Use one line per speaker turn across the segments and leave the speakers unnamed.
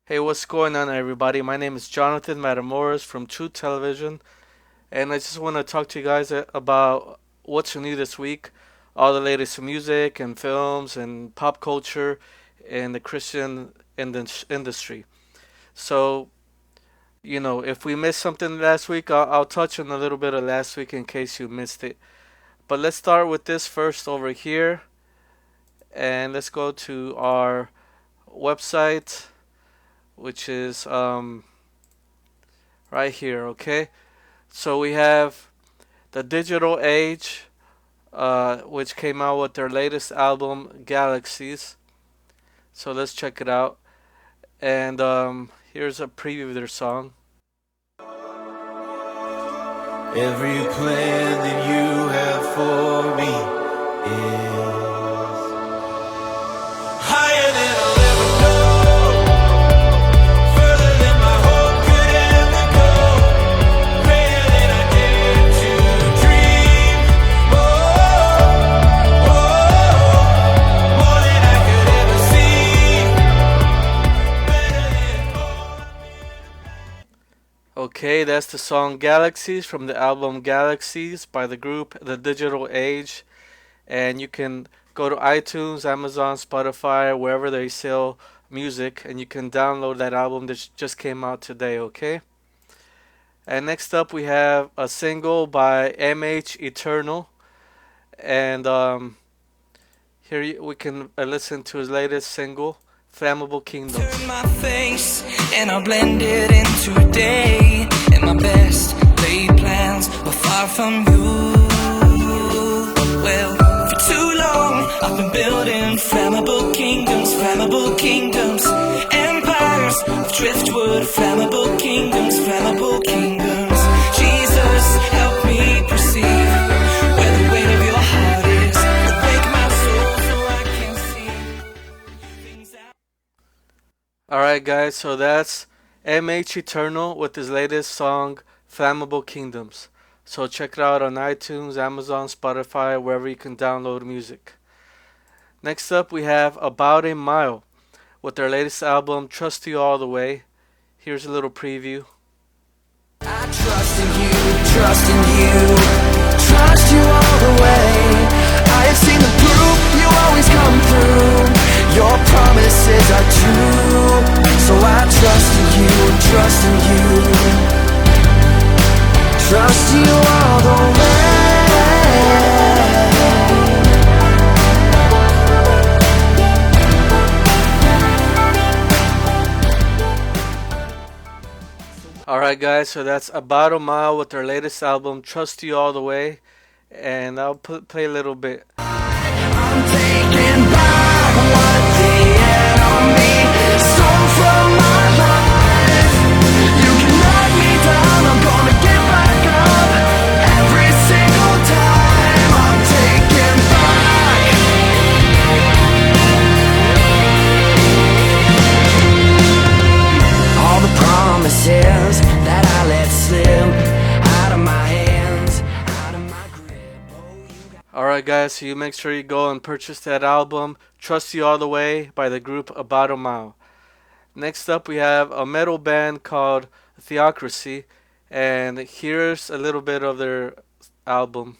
Hey, what's going on, everybody? My name is Jonathan Matamoros from True Television, and I just want to talk to you guys about what's new this week, all the latest music and films and pop culture in the Christian industry. So, if we missed something last week, I'll touch on a little bit of last week in case you missed it. But let's start with this first over here, and let's go to our website, which is right here, okay? So we have the Digital Age, which came out with their latest album, Galaxies. So let's check it out. And here's a preview of their song.
Every plan that you have for me is higher than I'll ever go, further than my hope could ever go, greater than I dare to dream. More than I could ever see, better than all.
Okay, that's the song Galaxies from the album Galaxies by the group The Digital Age. And you can go to iTunes, Amazon, Spotify, wherever they sell music, and you can download that album that just came out today, okay? And next up, we have a single by MH Eternal. And we can listen to his latest single, Flammable Kingdoms.
Turn my face and I blend it into day, and my best laid plans were far from you. Well, for too long I've been building flammable kingdoms, empires of driftwood, flammable kingdoms. Jesus, help me perceive where the weight of your heart is. Wake my soul so I can see things out.
Alright, guys, so that's MH Eternal with his latest song, Flammable Kingdoms. So check it out on iTunes, Amazon, Spotify, wherever you can download music. Next up, we have About a Mile with their latest album, Trust You All the Way. Here's a little preview.
I trust in you, trust you all the way. I have seen the proof, you always come through. Your promises are true, so I trust in you, trust you all the way.
Alright, guys, so that's About a Mile with their latest album, Trust You All the Way. And I'll play a little bit.
I'm taking back what the enemy stole from my life. You can knock me down, I'm gonna get back up every single time. I'm taking back all the promises that I let slip out of my hands, out of my grip.
Alright, guys, so you make sure you go and purchase that album, Trust You All the Way by the group About a Mile. Next up, we have a metal band called Theocracy, and here's a little bit of their album.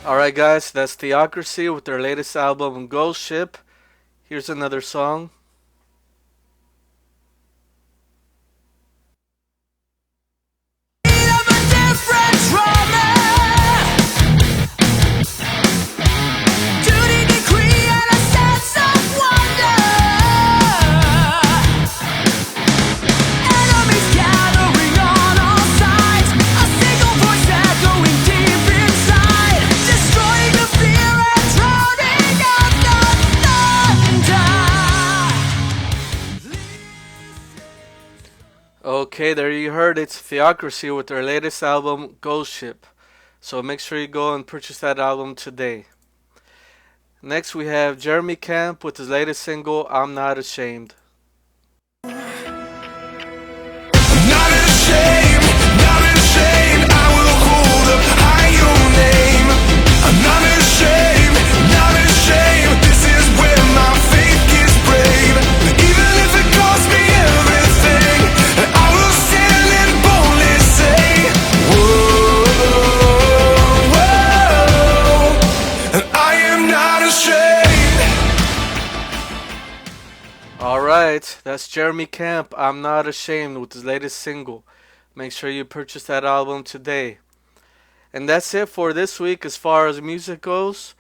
Alright, guys, that's Theocracy with their latest album, Ghost Ship. Here's another song. Okay, there you heard it's Theocracy with their latest album, Ghost Ship. So make sure you go and purchase that album today. Next, we have Jeremy Camp with his latest single, I'm Not Ashamed.
Not ashamed, not ashamed. I will hold up high your name. I'm not ashamed, not ashamed. This is where my faith gets brave. Even if it costs me everything, I will stand and boldly say, whoa, whoa. And I am not ashamed.
Alright, that's Jeremy Camp, I'm Not Ashamed with his latest single. Make sure you purchase that album today. And that's it for this week as far as music goes.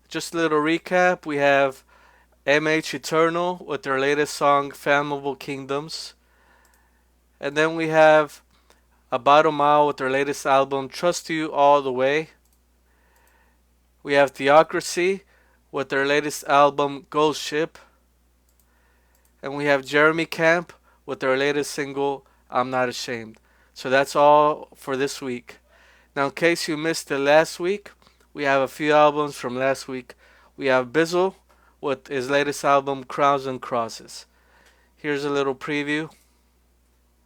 Just a little recap. We have MH Eternal with their latest song, Flammable Kingdoms. And then we have About a Mile with their latest album, Trust You All the Way. We have Theocracy with their latest album, Ghost Ship. And we have Jeremy Camp with their latest single, I'm Not Ashamed. So that's all for this week. Now, in case you missed it last week, we have a few albums from last week. We have Bizzle with his latest album, Crowns and Crosses. Here's a little preview.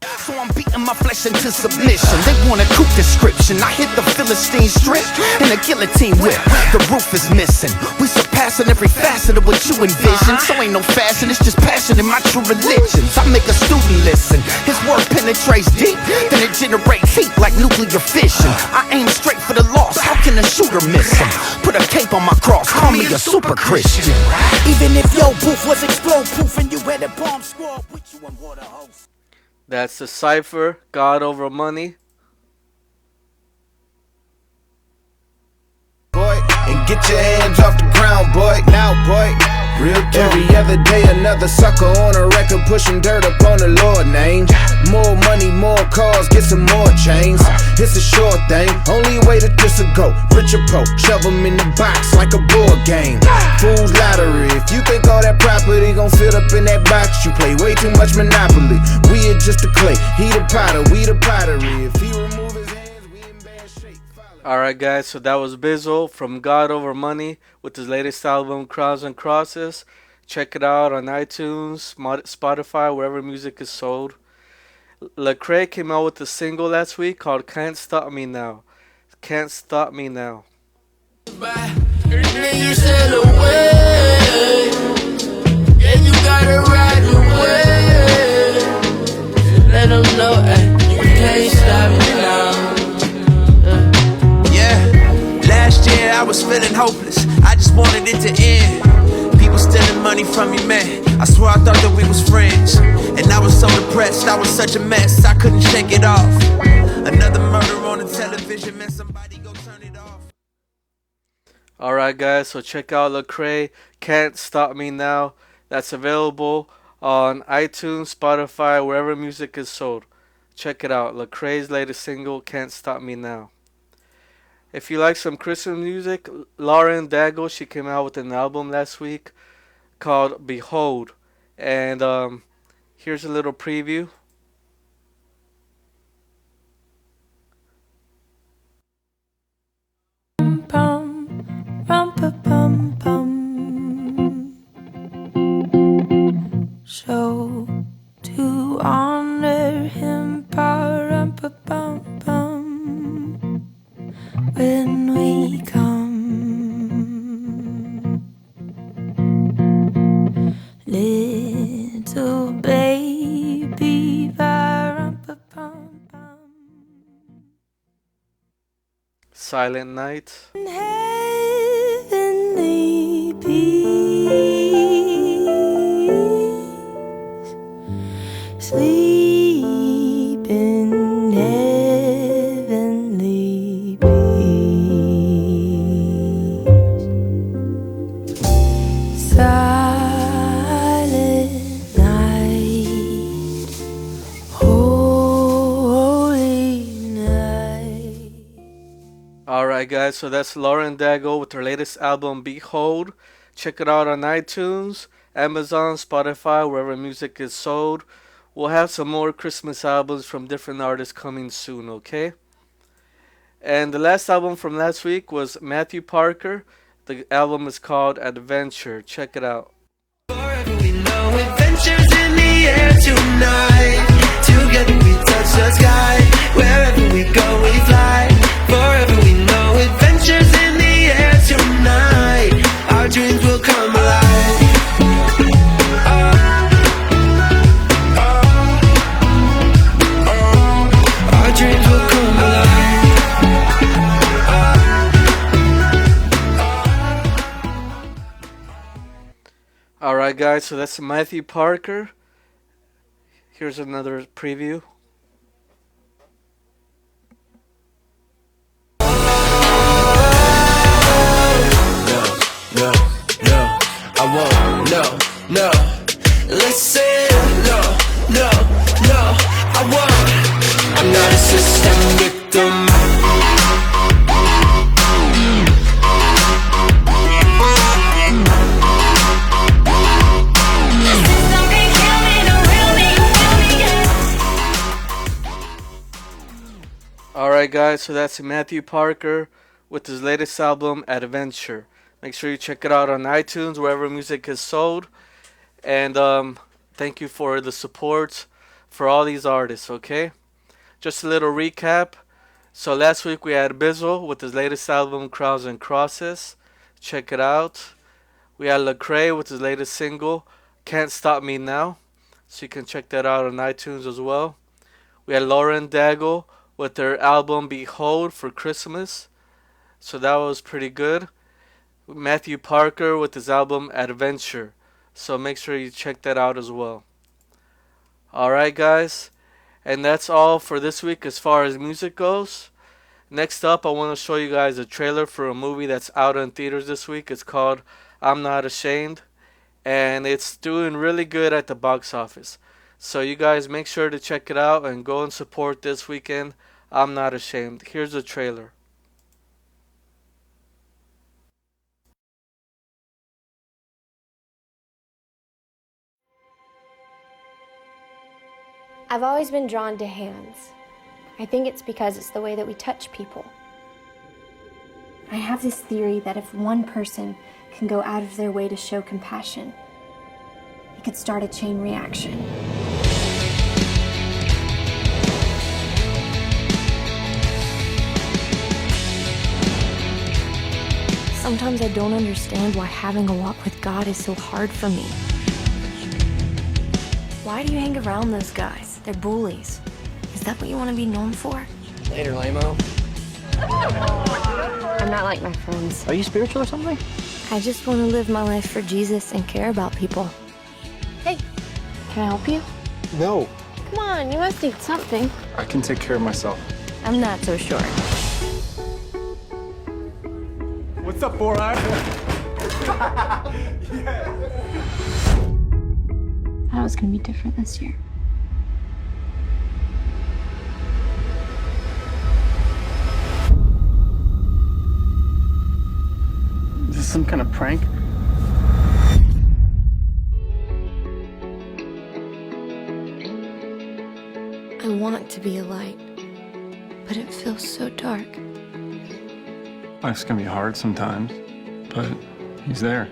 So I'm beating my flesh into submission. They want a coupe description. I hit the Philistine strip and a guillotine whip. The roof is missing. We surpassing every facet of what you envision. So ain't no fashion, it's just passion in my true religions. I make a student listen. His word penetrates deep, then it generates heat like nuclear fission. I aim straight for the loss. How can a shooter miss him? Put a cape on my cross, call me a super Christian. Even if your booth was explode proof and you had a bomb squad with you on water hose.
That's the Cypher, God Over Money.
Boy, and get your hands off the ground, boy. Now, boy. Real every other day, another sucker on a record pushing dirt up on the Lord name. More money, more cars, get some more chains. It's a sure thing, only way that this will go. Rich or po, shove them in the box like a board game. Fool's lottery, if you think all that property gon' fit up in that box, you play way too much Monopoly. We are just the clay, he the potter, we the pottery. If he remove his hands, we in bad shape.
Alright guys, so that was Bizzle from God Over Money with his latest album, Crowns and Crosses. Check it out on iTunes, Spotify, wherever music is sold. Lecrae came out with a single last week called Can't Stop Me Now. Can't Stop Me Now.
You said away, and you gotta ride away. Let them know, you can't stop me now.
Last year I was feeling hopeless, I just wanted it to end. People stealing money from me, man, I swear I thought that we was friends. And I was so depressed, I was such a mess, I couldn't shake it off. Another murder on the television, man, somebody go turn it off.
Alright guys, so check out Lecrae, Can't Stop Me Now. That's available on iTunes, Spotify, wherever music is sold. Check it out, Lecrae's latest single, Can't Stop Me Now. If you like some Christmas music, Lauren Daigle, she came out with an album last week called Behold. And here's a little preview.
So to honor him, when we come, little baby,
Silent Night.
heavenly peace, sleep in heavenly peace, silent night, holy night.
Alright guys, so that's Lauren Daigle with her latest album, Behold. Check it out on iTunes, Amazon, Spotify, wherever music is sold. we'll have some more Christmas albums from different artists coming soon, okay? And the last album from last week was Matthew Parker. The album is called Adventure. Check it out.
Forever we know adventures in the air tonight. Together we touch the sky. Wherever we go we fly. Forever we know adventures in the air tonight. Our dreams will come alive. Our dreams will come alive.
Alright, guys, so that's Matthew Parker. Here's another preview.
No. Listen, no, I won't. I'm not a system victim.
Alright, guys, so that's Matthew Parker with his latest album, Adventure. Make sure you check it out on iTunes, wherever music is sold. And thank you for the support for all these artists, okay? Just a little recap. So last week we had Bizzle with his latest album, Crowns and Crosses. Check it out. We had Lecrae with his latest single, Can't Stop Me Now. So you can check that out on iTunes as well. We had Lauren Daigle with their album Behold for Christmas. So that was pretty good. Matthew Parker with his album Adventure. So make sure you check that out as well. Alright, guys. And that's all for this week as far as music goes. Next up, I want to show you guys a trailer for a movie that's out in theaters this week. It's called I'm Not Ashamed. And it's doing really good at the box office. So you guys make sure to check it out and go and support this weekend. I'm Not Ashamed. Here's the trailer.
I've always been drawn to hands. I think it's because it's the way that we touch people. I have this theory that if one person can go out of their way to show compassion, it could start a chain reaction. Sometimes I don't understand why having a walk with God is so hard for me. Why do you hang around those guys? They're bullies. Is that what you want to be known for?
Later, lame-o.
I'm not like my friends.
Are you spiritual or something?
I just want to live my life for Jesus and care about people. Hey, can I help you?
No.
Come on, you must need something.
I can take care of myself.
I'm not so sure.
What's up, Borat?
I thought it was going to be different this year.
Is this some kind of prank?
I want to be a light, but it feels so dark.
Life's gonna be hard sometimes, but he's there.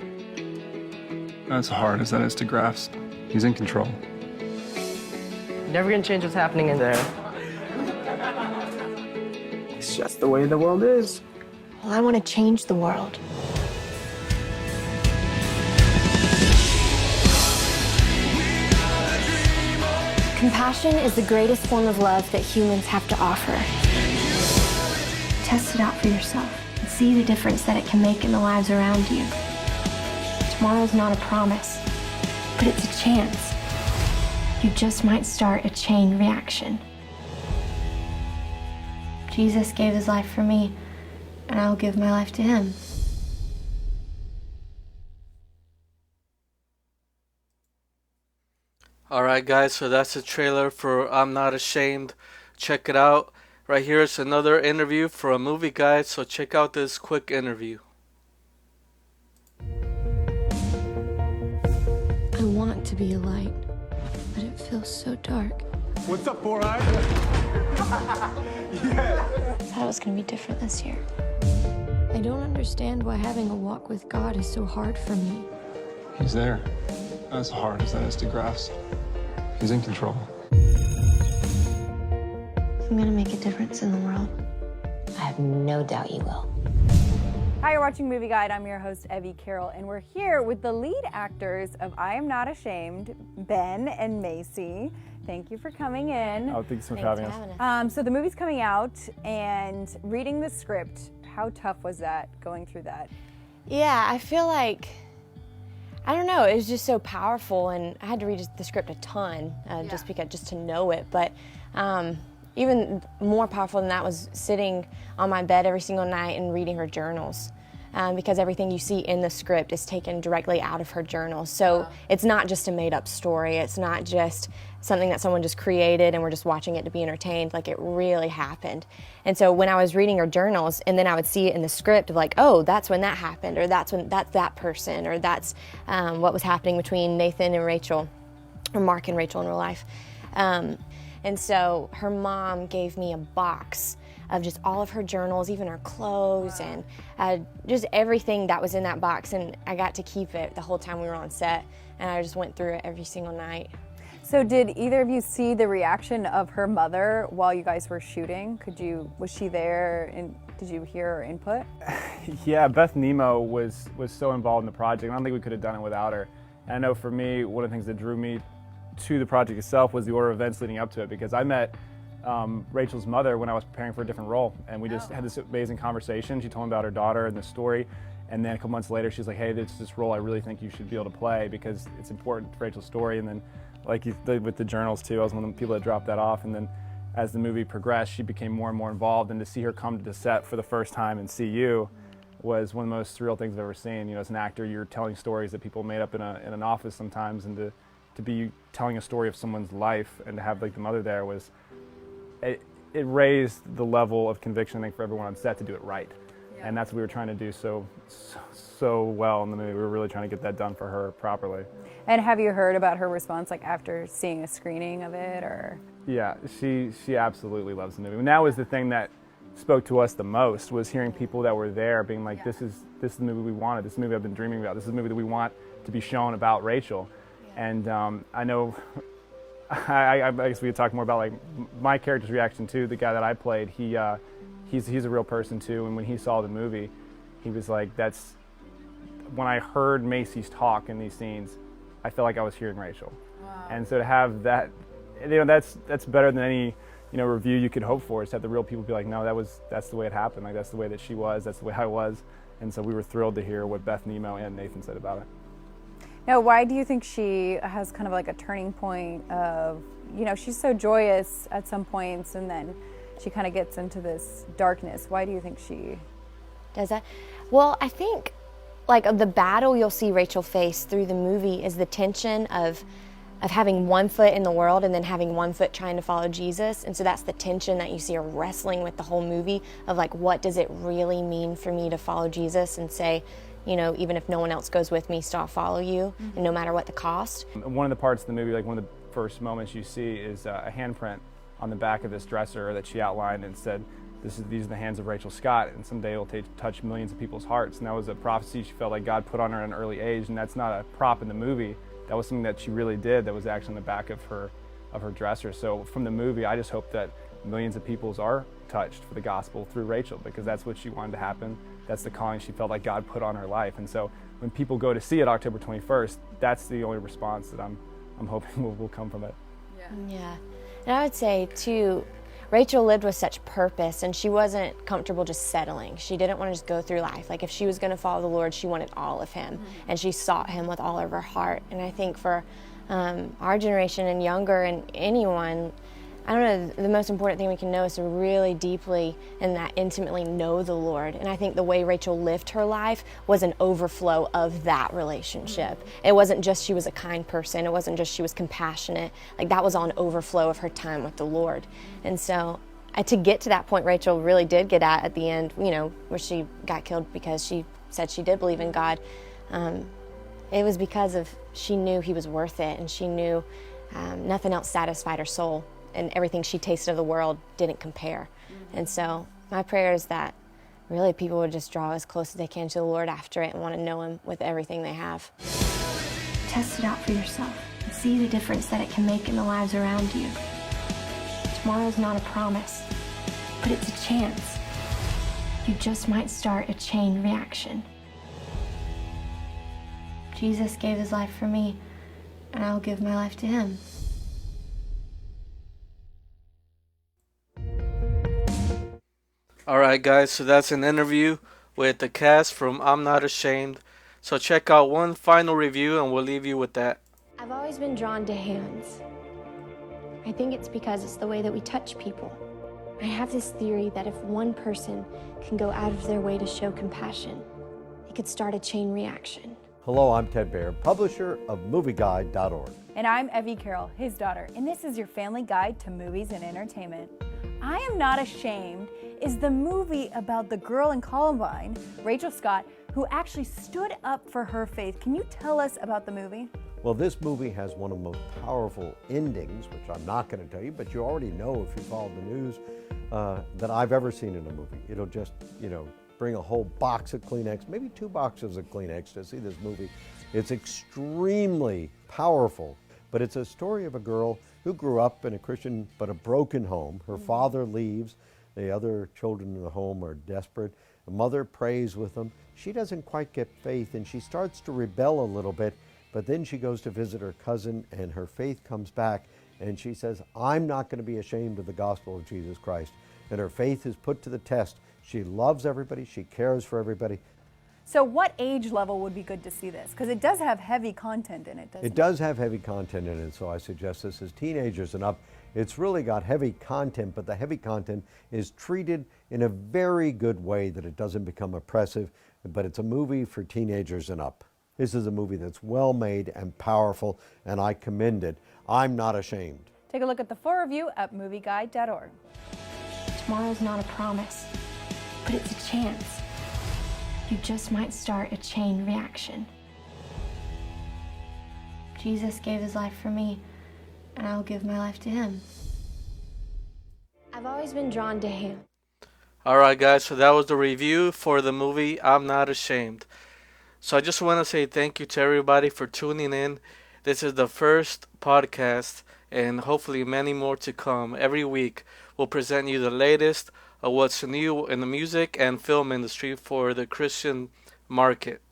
As hard as that is to grasp, he's in control.
Never gonna change what's happening in there. It's just the way the world is.
Well, I want to change the world. Compassion is the greatest form of love that humans have to offer. Test it out for yourself and see the difference that it can make in the lives around you. Tomorrow's not a promise, but it's a chance. You just might start a chain reaction. Jesus gave his life for me, and I'll give my life to him.
Alright, guys, so that's the trailer for I'm Not Ashamed. Check it out. Right here is another interview for a movie guide, so check out this quick interview.
I want to be a light, but it feels so dark.
What's up, Four Eyes?
I thought it was going to be different this year. I don't understand why having a walk with God is so hard for me.
He's there. As hard as that is to grasp. He's in control.
I'm going to make a difference in the world.
I have no doubt you will.
Hi, you're watching Movie Guide. I'm your host, Evie Carroll, and we're here with the lead actors of I Am Not Ashamed, Ben and Macy. Thank you for coming in.
Oh, thanks so much for having us.
So the movie's coming out, and reading the script, how tough was that, going through that?
Yeah, I feel like, I don't know, it was just so powerful, and I had to read the script a ton, just to know it, but even more powerful than that was sitting on my bed every single night and reading her journals, because everything you see in the script is taken directly out of her journals. So it's not just a made-up story. It's not just something that someone just created and we're just watching it to be entertained. Like, it really happened. And so when I was reading her journals, and then I would see it in the script of like, oh, that's when that happened, or that's that person, or that's what was happening between Nathan and Rachel, or Mark and Rachel in real life. And so her mom gave me a box of just all of her journals, even her clothes, and just everything that was in that box. And I got to keep it the whole time we were on set, and I just went through it every single night.
So did either of you see the reaction of her mother while you guys were shooting? Was she there, and did you hear her input?
Yeah, Beth Nemo was so involved in the project. I don't think we could have done it without her. And I know for me, one of the things that drew me to the project itself was the order of events leading up to it, because I met Rachel's mother when I was preparing for a different role, and we just had this amazing conversation. She told me about her daughter and the story, and then a couple months later she's like, hey, there's this role I really think you should be able to play because it's important to Rachel's story. And then, like you did with the journals too, I was one of the people that dropped that off, and then as the movie progressed she became more and more involved, and to see her come to the set for the first time and see you was one of the most surreal things I've ever seen. You know, as an actor, you're telling stories that people made up in an office sometimes, and to be telling a story of someone's life and to have like the mother there was, it raised the level of conviction, I think, for everyone on set to do it right. Yeah. And that's what we were trying to do so well in the movie. We were really trying to get that done for her properly. And have you heard about her response, like after seeing a screening of it, or? Yeah, she absolutely loves the movie. And that was the thing that spoke to us the most, was hearing people that were there being like, this is the movie we wanted, this is the movie I've been dreaming about, this is the movie that we want to be shown about Rachel. And I know, I guess we could talk more about like my character's reaction too. The guy that I played, he's a real person too. And when he saw the movie, he was like, when I heard Macy's talk in these scenes, I felt like I was hearing Rachel. Wow. And so to have that, that's better than any, review you could hope for, is to have the real people be like, no, that's the way it happened. Like, that's the way that she was, that's the way I was. And so we were thrilled to hear what Beth Nemo and Nathan said about it. Now, why do you think she has kind of like a turning point of, she's so joyous at some points and then she kind of gets into this darkness. Why do you think she
does that? Well, I think like the battle you'll see Rachel face through the movie is the tension of having one foot in the world and then having one foot trying to follow Jesus. And so that's the tension that you see her wrestling with the whole movie of like, what does it really mean for me to follow Jesus and say, even if no one else goes with me, still I'll follow you, and no matter what the cost. One of the parts of the movie, like one of the first moments you see, is a handprint on the back of this dresser that she outlined and said, these are the hands of Rachel Scott, and someday it will touch millions of people's hearts. And that was a prophecy she felt like God put on her at an early age, and that's not a prop in the movie. That was something that she really did, that was actually on the back of her dresser. So from the movie, I just hope that millions of peoples are touched for the gospel through Rachel, because that's what she wanted to happen. That's the calling she felt like God put on her life. And so when people go to see it October 21st, that's the only response that I'm hoping will come from it. Yeah. And I would say too, Rachel lived with such purpose, and she wasn't comfortable just settling. She didn't want to just go through life. Like, if she was going to follow the Lord, she wanted all of him, and she sought him with all of her heart. And I think for our generation and younger and anyone, I don't know, the most important thing we can know is to really deeply and that intimately know the Lord. And I think the way Rachel lived her life was an overflow of that relationship. It wasn't just she was a kind person. It wasn't just she was compassionate. Like, that was all an overflow of her time with the Lord. And so to get to that point Rachel really did get at the end, where she got killed because she said she did believe in God, it was because of she knew he was worth it, and she knew Nothing else satisfied her soul, and everything she tasted of the world didn't compare. And so my prayer is that really people would just draw as close as they can to the Lord after it and want to know Him with everything they have.
Test it out for yourself and see the difference that it can make in the lives around you. Tomorrow's not a promise, but it's a chance. You just might start a chain reaction. Jesus gave His life for me, and I'll give my life to Him.
Alright guys, so that's an interview with the cast from I'm Not Ashamed. So check out one final review and we'll leave you with that.
I've always been drawn to hands. I think it's because it's the way that we touch people. I have this theory that if one person can go out of their way to show compassion, it could start a chain reaction.
Hello, I'm Ted Baird, publisher of MovieGuide.org.
And I'm Evie Carroll, his daughter, and this is your family guide to movies and entertainment. I Am Not Ashamed is the movie about the girl in Columbine, Rachel Scott, who actually stood up for her faith. Can you tell us about the movie?
Well, this movie has one of the most powerful endings, which I'm not going to tell you, but you already know if you follow the news, that I've ever seen in a movie. It'll just, bring a whole box of Kleenex, maybe 2 boxes of Kleenex to see this movie. It's extremely powerful, but it's a story of a girl who grew up in a Christian but a broken home. Her father leaves. The other children in the home are desperate. The mother prays with them. She doesn't quite get faith, and she starts to rebel a little bit, but then she goes to visit her cousin, and her faith comes back, and she says, I'm not going to be ashamed of the gospel of Jesus Christ. And her faith is put to the test. She loves everybody. She cares for everybody.
So what age level would be good to see this? Because it does have heavy content in it, doesn't it?
It does have heavy content in it, so I suggest this is teenagers and up. It's really got heavy content, but the heavy content is treated in a very good way that it doesn't become oppressive, but it's a movie for teenagers and up. This is a movie that's well made and powerful, and I commend it. I'm Not Ashamed.
Take a look at the full review at MovieGuide.org.
Tomorrow's not a promise, but it's a chance. You just might start a chain reaction. Jesus gave His life for me, and I'll give my life to Him. I've always been drawn to Him.
Alright guys, so that was the review for the movie I'm Not Ashamed. So I just want to say thank you to everybody for tuning in. This is the first podcast, and hopefully many more to come. Every week we'll present you the latest of what's new in the music and film industry for the Christian market.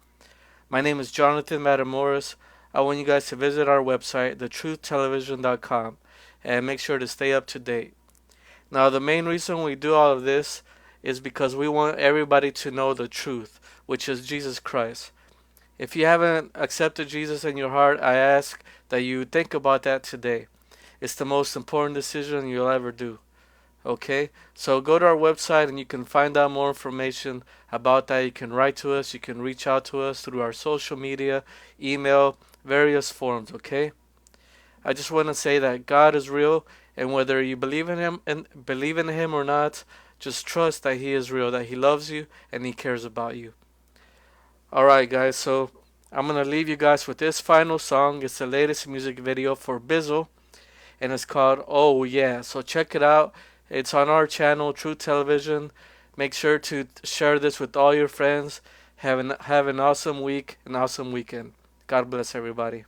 My name is Jonathan Matamoros. I want you guys to visit our website, thetruth.television.com, and make sure to stay up to date. Now, the main reason we do all of this is because we want everybody to know the truth, which is Jesus Christ. If you haven't accepted Jesus in your heart, I ask that you think about that today. It's the most important decision you'll ever do. Okay, so go to our website and you can find out more information about that. You can write to us, you can reach out to us through our social media, email, various forms. Okay, I just want to say that God is real, and whether you believe in Him or not, just trust that He is real, that He loves you and He cares about you. Alright guys, so I'm gonna leave you guys with this final song. It's the latest music video for Bizzle, and it's called Oh Yeah. So check it out. It's on our channel, Truth Television. Make sure to share this with all your friends. Have an awesome week, an awesome weekend. God bless everybody.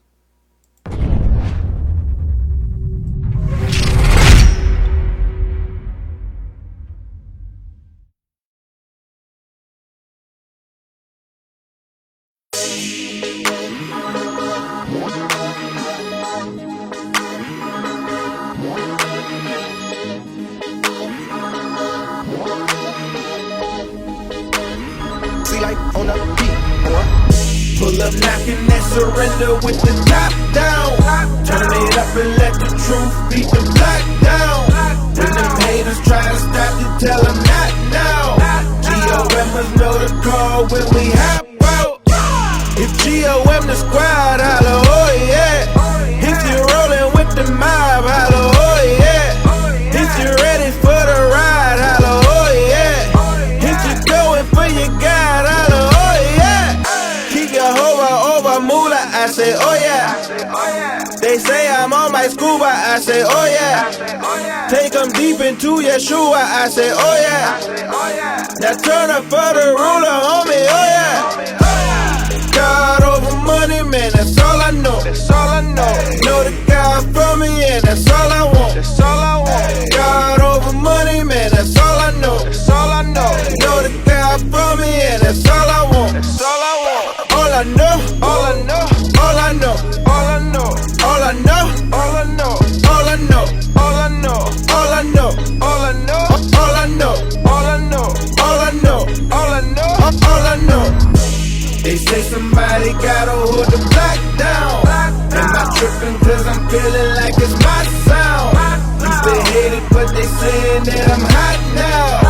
On the beat, boy. Pull up knocking and surrender with the top down. Turn it up and let the truth beat the block down. When them haters try to stop you, tell them not now. GOMers know the call when we hop out. If GOM the squad, holla, oh yeah. If you're rolling with the mob, holla, oh yeah. If you're ready for the ride, holla, oh yeah. If you're going for your God, holla, oh yeah. Keep your over moolah, I say, oh yeah. They say I'm on my school I say, oh yeah. Take them deep into Yeshua, I say, oh yeah. Now turn up for the ruler, homie, oh yeah. God over money, man, that's all I know. Know the God from me, and that's all I want. God over money, man, that's all I know. Know the God from me, and that's all I want. All I know, all I know, all I know, all I know, all I know, all I know, all I know, all I know, all I know, all I know, all I know, all I know, all I know, all I know, all I know. They say somebody gotta hold the block down. Am I tripping cause I'm feeling like it's my sound? Used to hate it but they saying that I'm hot now.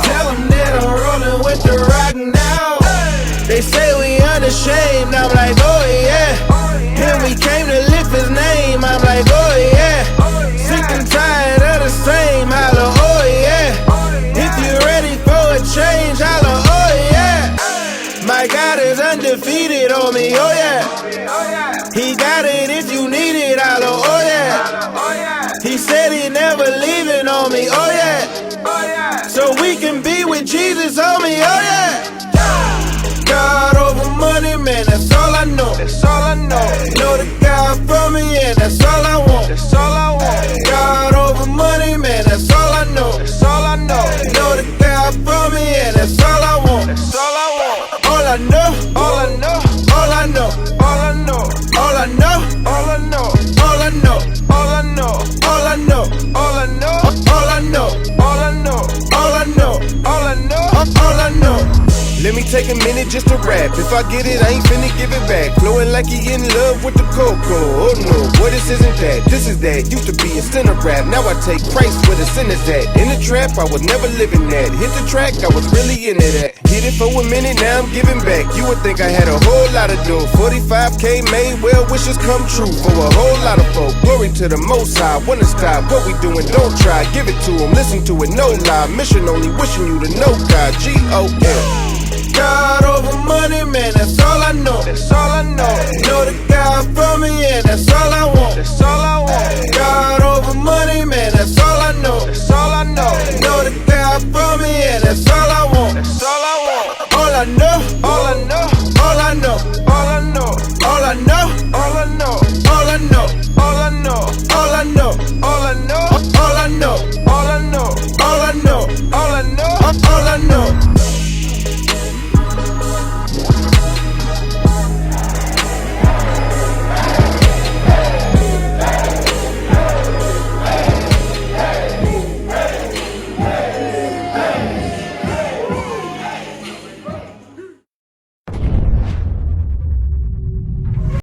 Tell them that I'm rolling with the rock now. They say we unashamed, I'm like oh yeah. Then we came to lift his name, I'm like oh yeah. Sick and tired of the same, holla oh yeah. If you ready for a change, holla oh yeah. My God is undefeated on me, oh yeah. He got it if you need it, holla oh yeah. He said he never leaving on me, oh yeah. So we can be with Jesus, homie, oh yeah. God over money, man, that's all I know. Know the God from me, and that's all I want. God over money, man, that's all I know. Know the God from me, and that's all I want. All I know, all I know, all I know, all I know, all I know, all I know, all I know, all I know, all I know, all I know, all I know, all I know, all I know, all I know, all I know. Let me take a minute just to rap. If I get it, I ain't finna give it back. Flowing like he in love with the cocoa. Oh no, boy, this isn't that. This is that. Used to be a sinner rap. Now I take Christ where the sinner's at. In the trap, I was never living that. Hit the track, I was really into that. Hit it for a minute, now I'm giving back. You would think I had a whole lot of dough. 45K made, well wishes come true for a whole lot of folk. Glory to the Most High. Wanna stop what we doing? Don't try. Give it to him. Listen to it, no lie. Mission only wishing you to know God. G-O-M. God over money, man, that's all I know. Know the God from me, and that's all I want.